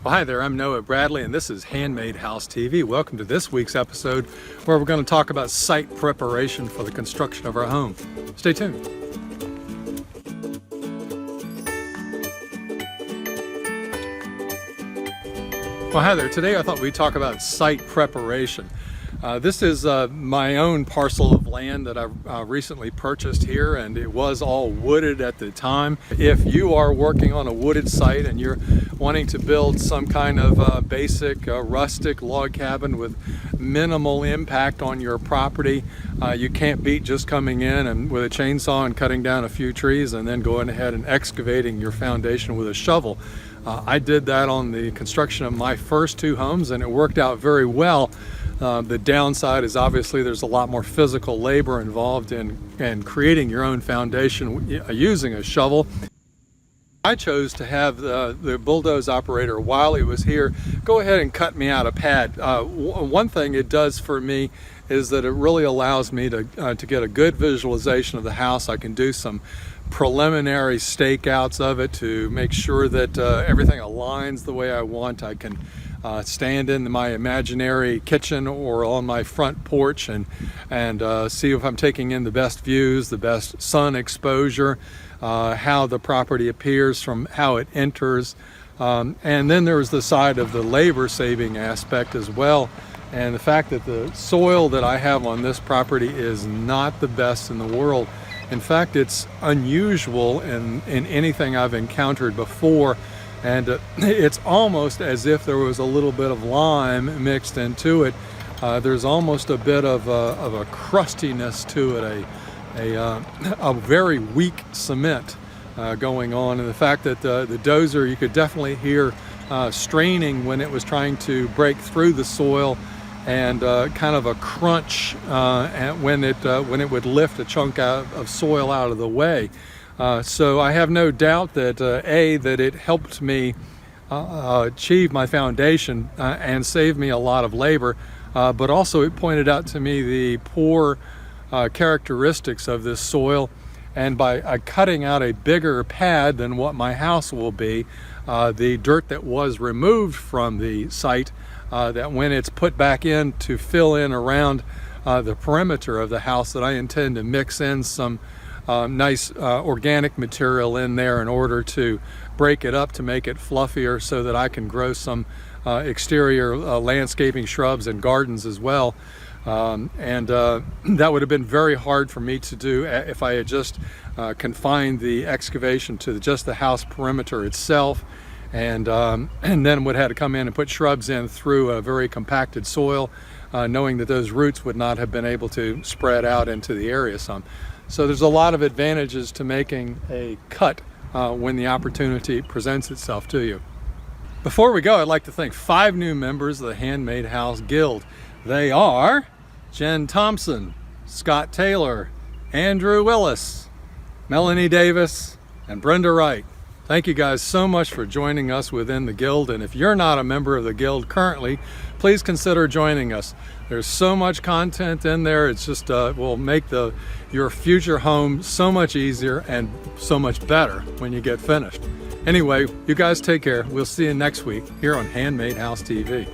Well, hi there, I'm Noah Bradley, and this is Handmade House TV. Welcome to this week's episode where we're going to talk about site preparation for the construction of our home. Stay tuned. Well, hi there. Today I thought we'd talk about site preparation. This is my own parcel of land that I recently purchased here, and it was all wooded at the time. If you are working on a wooded site and you're wanting to build some kind of basic rustic log cabin with minimal impact on your property, you can't beat just coming in and with a chainsaw and cutting down a few trees and then going ahead and excavating your foundation with a shovel. I did that on the construction of my first two homes, and it worked out very well. The downside is obviously there's a lot more physical labor involved in creating your own foundation using a shovel. I chose to have the Bulldozer operator, while he was here, go ahead and cut me out a pad. One thing it does for me is that it really allows me to get a good visualization of the house. I can do some preliminary stakeouts of it to make sure that everything aligns the way I want. I can stand in my imaginary kitchen or on my front porch and see if I'm taking in the best views, the best sun exposure, how the property appears from how it enters. And then there's the side of the labor saving aspect as well. And the fact that the soil that I have on this property is not the best in the world. In fact, it's unusual in anything I've encountered before. And it's almost as if there was a little bit of lime mixed into it. There's almost a bit of a crustiness to it, a very weak cement going on. And the fact that the dozer, you could definitely hear straining when it was trying to break through the soil, and kind of a crunch when it would lift a chunk of soil out of the way. So I have no doubt that that it helped me achieve my foundation and save me a lot of labor, but also it pointed out to me the poor characteristics of this soil. And by cutting out a bigger pad than what my house will be, the dirt that was removed from the site, that when it's put back in to fill in around the perimeter of the house, that I intend to mix in some nice organic material in there in order to break it up to make it fluffier so that I can grow some exterior landscaping shrubs and gardens as well. That would have been very hard for me to do if I had just confined the excavation to just the house perimeter itself, and then would have to come in and put shrubs in through a very compacted soil, knowing that those roots would not have been able to spread out into the area some. So there's a lot of advantages to making a cut when the opportunity presents itself to you. Before we go, I'd like to thank 5 new members of the Handmade House Guild. They are Jen Thompson, Scott Taylor, Andrew Willis, Melanie Davis, and Brenda Wright. Thank you guys so much for joining us within the Guild, and if you're not a member of the Guild currently, please consider joining us. There's so much content in there. It's just will make your future home so much easier and so much better when you get finished. Anyway, you guys take care. We'll see you next week here on Handmade House TV.